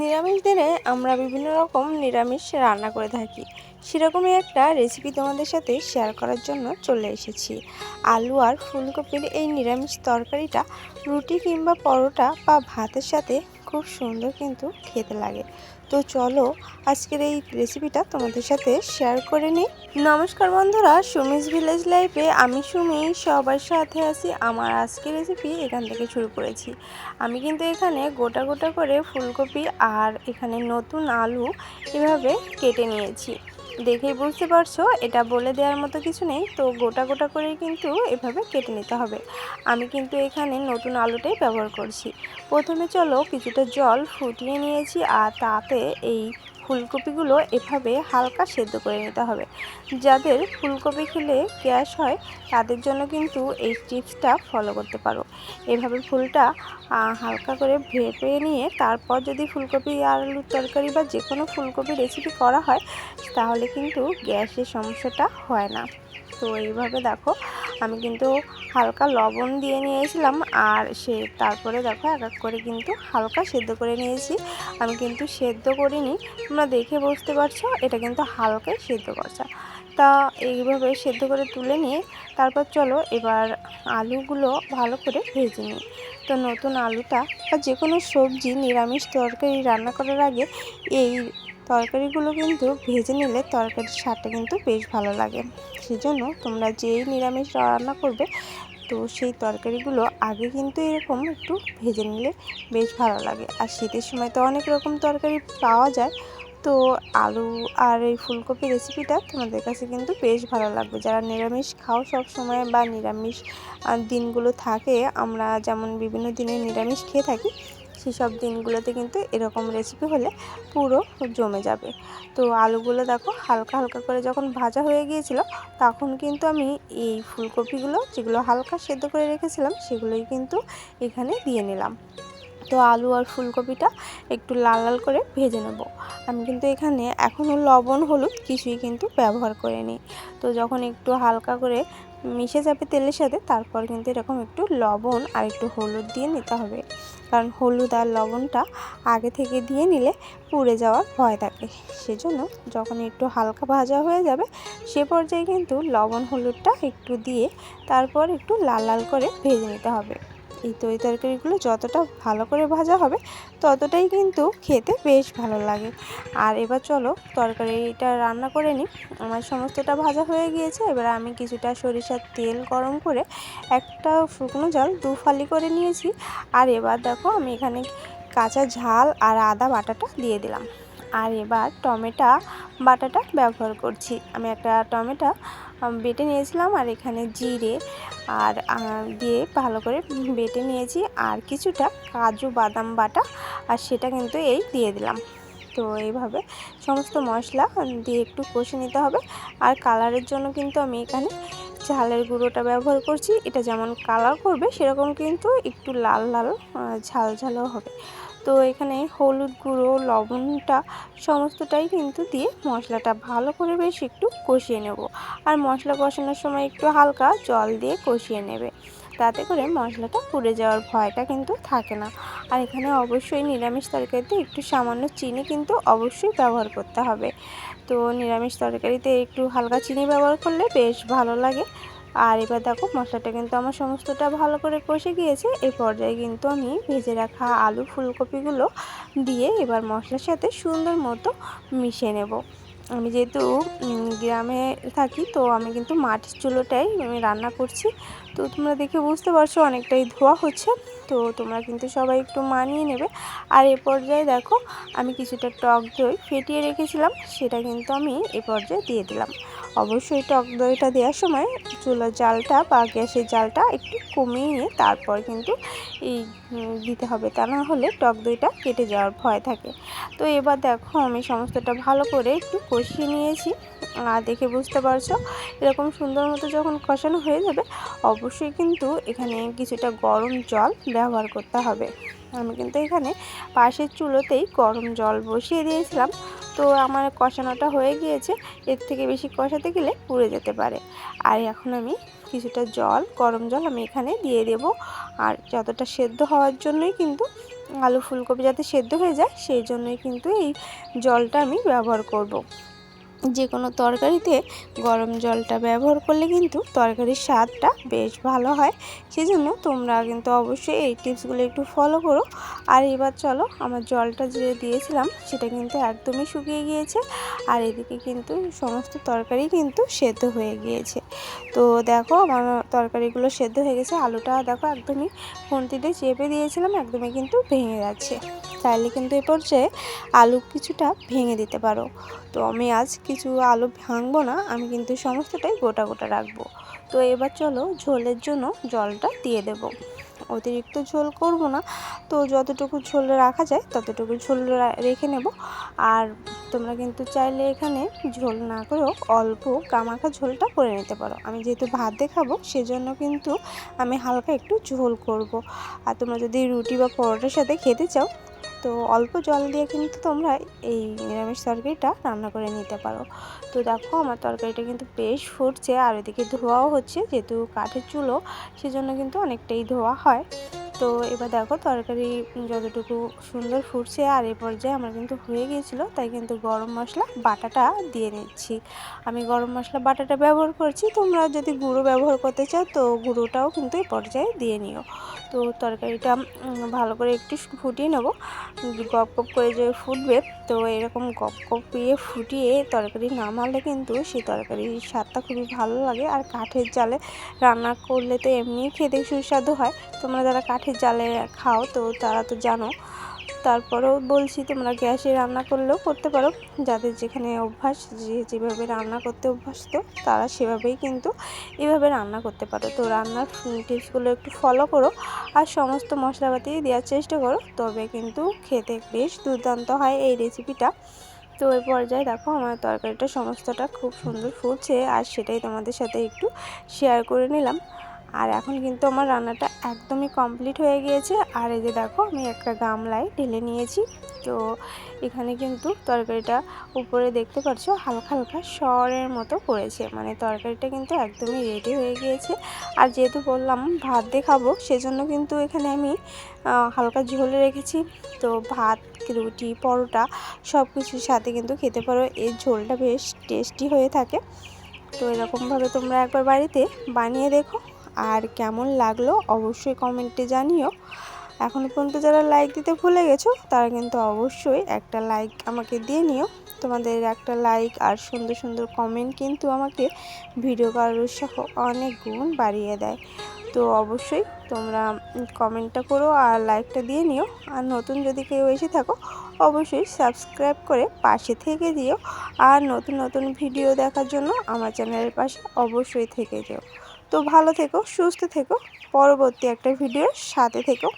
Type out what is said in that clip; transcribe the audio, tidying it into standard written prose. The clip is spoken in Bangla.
নিরামিষ দিনে আমরা বিভিন্ন রকম নিরামিষ রান্না করে থাকি। সেরকমই একটা রেসিপি তোমাদের সাথে শেয়ার করার জন্য চলে এসেছি। আলু আর ফুলকপির এই নিরামিষ তরকারিটা রুটি কিংবা পরোটা বা ভাতের সাথে খুব সুন্দর কিন্তু খেতে লাগে। তো চলো আজকের এই রেসিপিটা তোমাদের সাথে শেয়ার করে নিই। নমস্কার বন্ধুরা, সুমিস ভিলেজ লাইফে আমি সুমি সবার সাথে আছি। আমার আজকের রেসিপি এখান থেকে শুরু করেছি। আমি কিন্তু এখানে গোটা গোটা করে ফুলকপি আর এখানে নতুন আলু এভাবে কেটে নিয়েছি। দেখেই বুঝতে পারছো এটা বলে দেওয়ার মতো কিছু নেই, তো গোটা গোটা করেই কিন্তু এভাবে কেটে নিতে হবে। আমি কিন্তু এখানে নতুন আলুটাই ব্যবহার করছি। প্রথমে চলো কিছুটা জল ফুটিয়ে নিয়েছি আর তাতে এই ফুলকপিগুলো এভাবে হালকা সেদ্ধ করে নিতে হবে। যাদের ফুলকপি খেলে গ্যাস হয় তাদের জন্য কিন্তু এই টিপসটা ফলো করতে পারো। এভাবে ফুলটা হালকা করে ভেপে নিয়ে তারপর যদি ফুলকপি আর আলুর তরকারি বা যে কোনো ফুলকপি রেসিপি করা হয় তাহলে কিন্তু গ্যাসের সমস্যাটা হয় না। তো এইভাবে দেখো আমি কিন্তু হালকা লবণ দিয়ে নিয়েছিলাম আর তারপরে দেখো এক এক করে কিন্তু হালকা সেদ্ধ করে নিয়েছি। আমি কিন্তু সেদ্ধ করিনি, তোমরা দেখে বুঝতে পারছো এটা কিন্তু হালকাই সেদ্ধ করছে। তা এইভাবে সেদ্ধ করে তুলে নিয়ে তারপর চলো এবার আলুগুলো ভালো করে ভেজে নিই। তো নতুন আলুটা বা যে কোনো সবজি নিরামিষ তরকারি রান্না করার আগে এই তরকারিগুলো কিন্তু ভেজে নিলে তরকারির স্বাদটা কিন্তু বেশ ভালো লাগে। সেজন্য তোমরা যেই নিরামিষ রান্না করবে তো সেই তরকারিগুলো আগে কিন্তু এরকম একটু ভেজে নিলে বেশ ভালো লাগে। আর শীতের সময় তো অনেক রকম তরকারি পাওয়া যায়, তো আলু আর এই ফুলকপি রেসিপিটা তোমাদের কাছে কিন্তু বেশ ভালো লাগবে। যারা নিরামিষ খাও সব সময় বা নিরামিষ দিনগুলো থাকে, আমরা যেমন বিভিন্ন দিনে নিরামিষ খেয়ে থাকি, সেসব দিনগুলোতে কিন্তু এরকম রেসিপি হলে পুরো জমে যাবে। তো আলুগুলো দেখো হালকা হালকা করে যখন ভাজা হয়ে গিয়েছিল তখন কিন্তু আমি এই ফুলকপিগুলো যেগুলো হালকা সেদ্ধ করে রেখেছিলাম সেগুলোই কিন্তু এখানে দিয়ে নিলাম। তো আলু আর ফুলকপিটা একটু লাল লাল করে ভেজে নেব। আমি কিন্তু এখানে এখনও লবণ হলুদ কিছুই কিন্তু ব্যবহার করিনি। তো যখন একটু হালকা করে মিশে যাবে তেলের সাথে তারপর কিন্তু এরকম একটু লবণ আর একটু হলুদ দিয়ে নিতে হবে, কারণ হলুদ আর লবণটা আগে থেকে দিয়ে নিলে পুড়ে যাওয়ার ভয় থাকে। সেজন্য যখন একটু হালকা ভাজা হয়ে যাবে সে পর্যায়ে কিন্তু লবণ হলুদটা একটু দিয়ে তারপর একটু লাল লাল করে ভেজে নিতে হবে। এই তরকারিগুলো যতটা ভালো করে ভাজা হবে ততটাই কিন্তু খেতে বেশ ভালো লাগে। আর এবার চলো তরকারিটা রান্না করে নিই। আমার সমস্তটা ভাজা হয়ে গিয়েছে। এবার আমি কিছুটা সরিষার তেল গরম করে একটা শুকনো জল 2 ফালি করে নিয়েছি। আর এবার দেখো আমি এখানে কাঁচা ঝাল আর আদা বাটাটা দিয়ে দিলাম। আর এবার টমেটো বাটাটা ব্যবহার করছি। আমি একটা টমেটো বেটে নিয়েছিলাম আর এখানে জিরে আর দিয়ে ভালো করে বেটে নিয়েছি। আর কিছুটা কাজু বাদাম বাটা আর সেটা কিন্তু এই দিয়ে দিলাম। তো এইভাবে সমস্ত মশলা দিয়ে একটু কষে নিতে হবে। আর কালারের জন্য কিন্তু আমি এখানে ঝালের গুঁড়োটা ব্যবহার করছি। এটা যেমন কালার করবে সেরকম কিন্তু একটু লাল লাল ঝাল ঝালও হবে। তো এখানে হলুদ গুঁড়ো লবণটা সমস্তটাই কিন্তু দিয়ে মশলাটা ভালো করে বেশ একটু কষিয়ে নেব। আর মশলা কষানোর সময় একটু হালকা জল দিয়ে কষিয়ে নেবে, তাতে করে মশলাটা পুড়ে যাওয়ার ভয়টা কিন্তু থাকে না। আর এখানে অবশ্যই নিরামিষ তরকারিতে একটু সামান্য চিনি কিন্তু অবশ্যই ব্যবহার করতে হবে। তো নিরামিষ তরকারিতে একটু হালকা চিনি ব্যবহার করলে বেশ ভালো লাগে। আর এবার দেখো মশলাটা কিন্তু আমার সমস্তটা ভালো করে কষে গিয়েছে। এই পর্যায়ে কিন্তু আমি ভেজে রাখা আলু ফুলকপিগুলো দিয়ে এবার মশলার সাথে সুন্দর মতো মিশিয়ে নেব। আমি যেহেতু গ্রামে থাকি তো আমি কিন্তু মাটির চুলোটাই আমি রান্না করছি। তো তোমরা দেখে বুঝতে পারছো অনেকটাই ধোয়া হচ্ছে, তো তোমরা কিন্তু সবাই একটু মানিয়ে নেবে। আর এ পর্যায়ে দেখো আমি কিছুটা টক দই ফেটিয়ে রেখেছিলাম সেটা কিন্তু আমি এ পর্যায়ে দিয়ে দিলাম। অবশ্যই টক দইটা দেওয়ার সময় চুলার জালটা বা গ্যাসের জালটা একটু কমিয়ে নিয়ে তারপর কিন্তু এই দিতে হবে, তা না হলে টক দইটা কেটে যাওয়ার ভয় থাকে। তো এবার দেখো আমি সমস্তটা ভালো করে একটু কষিয়ে নিয়েছি। আর দেখে বুঝতে পারছো এরকম সুন্দর মতো যখন কষানো হয়ে যাবে অবশ্যই কিন্তু এখানে কিছুটা গরম জল ব্যবহার করতে হবে। আমি কিন্তু এখানে পাশের চুলোতেই গরম জল বসিয়ে দিয়েছিলাম। তো আমার কষানোটা হয়ে গিয়েছে, এর থেকে বেশি কষাতে গেলে পুড়ে যেতে পারে। আর এখন আমি কিছুটা গরম জল আমি এখানে দিয়ে দেব। আর যতটা সেদ্ধ হওয়ার জন্যই কিন্তু আলু ফুলকপি যাতে সেদ্ধ হয়ে যায় সেই জন্যই কিন্তু এই জলটা আমি ব্যবহার করব। যে কোনো তরকারিতে গরম জলটা ব্যবহার করলে কিন্তু তরকারির স্বাদটা বেশ ভালো হয়। সেজন্য তোমরা কিন্তু অবশ্যই এই টিপসগুলো একটু ফলো করো। আর এবার চলো, আমার জলটা যে দিয়েছিলাম সেটা কিন্তু একদমই শুকিয়ে গিয়েছে, আর এদিকে কিন্তু সমস্ত তরকারি কিন্তু সেদ্ধ হয়ে গিয়েছে। তো দেখো আমার তরকারিগুলো সেদ্ধ হয়ে গেছে। আলুটা দেখো একদমই খুন্তিতে চেপে দিয়েছিলাম, একদমই কিন্তু ভেঙে যাচ্ছে। চাইলে কিন্তু এ পর্যায়ে আলু কিছুটা ভেঙে দিতে পারো। তো আমি আজ কিছু আলু ভাঙবো না, আমি কিন্তু সমস্তটাই গোটা গোটা রাখবো। তো এবার চলো ঝোলের জন্য জলটা দিয়ে দেব। অতিরিক্ত ঝোল করব না, তো যতটুকু ঝোল রাখা যায় ততটুকু ঝোল রেখে নেব। আর তোমরা কিন্তু চাইলে এখানে ঝোল না করেও অল্প গামাখা ঝোলটা করে নিতে পারো। আমি যেহেতু ভাত দিয়ে খাবো সেজন্য কিন্তু আমি হালকা একটু ঝোল করব। আর তোমরা যদি রুটি বা পরোটার সাথে খেতে চাও তো অল্প জল দিয়ে কিন্তু তোমরা এই নিরামিষ তরকারিটা রান্না করে নিতে পারো। তো দেখো আমার তরকারিটা কিন্তু বেশ ফুটছে, আর এদিকে ধোয়াও হচ্ছে, যেহেতু কাঠের চুলো সেজন্য কিন্তু অনেকটাই ধোয়া হয়। তো এবার দেখো তরকারি যতটুকু সুন্দর ফুটছে, আর এই পর্যায়ে আমার কিন্তু হয়ে গিয়েছিলো, তাই কিন্তু গরম মশলা বাটাটা দিয়ে নিচ্ছি। আমি গরম মশলা বাটাটা ব্যবহার করছি, তোমরা যদি গুঁড়ো ব্যবহার করতে চাও তো গুঁড়োটাও কিন্তু এই পর্যায়ে দিয়ে নিও। তো তরকারিটা ভালো করে একটু ফুটিয়ে নেব। গপ গপ করে যে ফুটবে, তো এরকম গপ গপিয়ে ফুটিয়ে তরকারি নামালে কিন্তু সেই তরকারির স্বাদটা খুবই ভালো লাগে। আর কাঠের জালে রান্না করলে তো এমনিই খেতে সুস্বাদু হয়। তোমরা যারা কাঠের জালে খাও তো তারা তো জানো। তারপরেও বলছি তোমরা গ্যাসে রান্না করলেও করতে পারো, যাদের যেখানে অভ্যাস, যেভাবে রান্না করতে অভ্যস্ত তারা সেভাবেই কিন্তু এভাবে রান্না করতে পারো। তো রান্নার টিপসগুলো একটু ফলো করো আর সমস্ত মশলাপাতি দেওয়ার চেষ্টা করো, তবে কিন্তু খেতে বেশ দুর্দান্ত হয় এই রেসিপিটা। তো এই পর্যায়ে দেখো আমার তরকারিটা সমস্তটা খুব সুন্দর ফুটছে, আর সেটাই তোমাদের সাথে একটু শেয়ার করে নিলাম। আর এখন কিন্তু আমার রান্নাটা একদমই কমপ্লিট হয়ে গিয়েছে। আর এই যে দেখো আমি একটা গামলায় ঢেলে নিয়েছি। তো এখানে কিন্তু তরকারিটা উপরে দেখতে পাচ্ছ হালকা হালকা সরের মতো পড়েছে, মানে তরকারিটা কিন্তু একদমই রেডি হয়ে গিয়েছে। আর যেহেতু বললাম ভাত দিয়ে খাবো সেজন্য কিন্তু এখানে আমি হালকা ঝোলে রেখেছি। তো ভাত, রুটি, পরোটা সব কিছুর সাথে কিন্তু খেতে পারো, এই ঝোলটা বেশ টেস্টি হয়ে থাকে। তো এরকমভাবে তোমরা একবার বাড়িতে বানিয়ে দেখো, আর কেমন লাগলো অবশ্যই কমেন্টে জানিও। এখনও পর্যন্ত যারা লাইক দিতে ভুলে গেছো তারা কিন্তু অবশ্যই একটা লাইক আমাকে দিয়ে নিও। তোমাদের একটা লাইক আর সুন্দর সুন্দর কমেন্ট কিন্তু আমাকে ভিডিও করার উৎসাহ অনেক গুণ বাড়িয়ে দেয়। তো অবশ্যই তোমরা কমেন্টটা করো আর লাইকটা দিয়ে নিও। আর নতুন যদি কেউ এসে থাকো অবশ্যই সাবস্ক্রাইব করে পাশে থেকে দিও। আর নতুন নতুন ভিডিও দেখার জন্য আমার চ্যানেলের পাশে অবশ্যই থেকে যেও। তো ভালো থেকো, সুস্থ থেকো, পরবর্তী একটা ভিডিওর সাথে থেকো।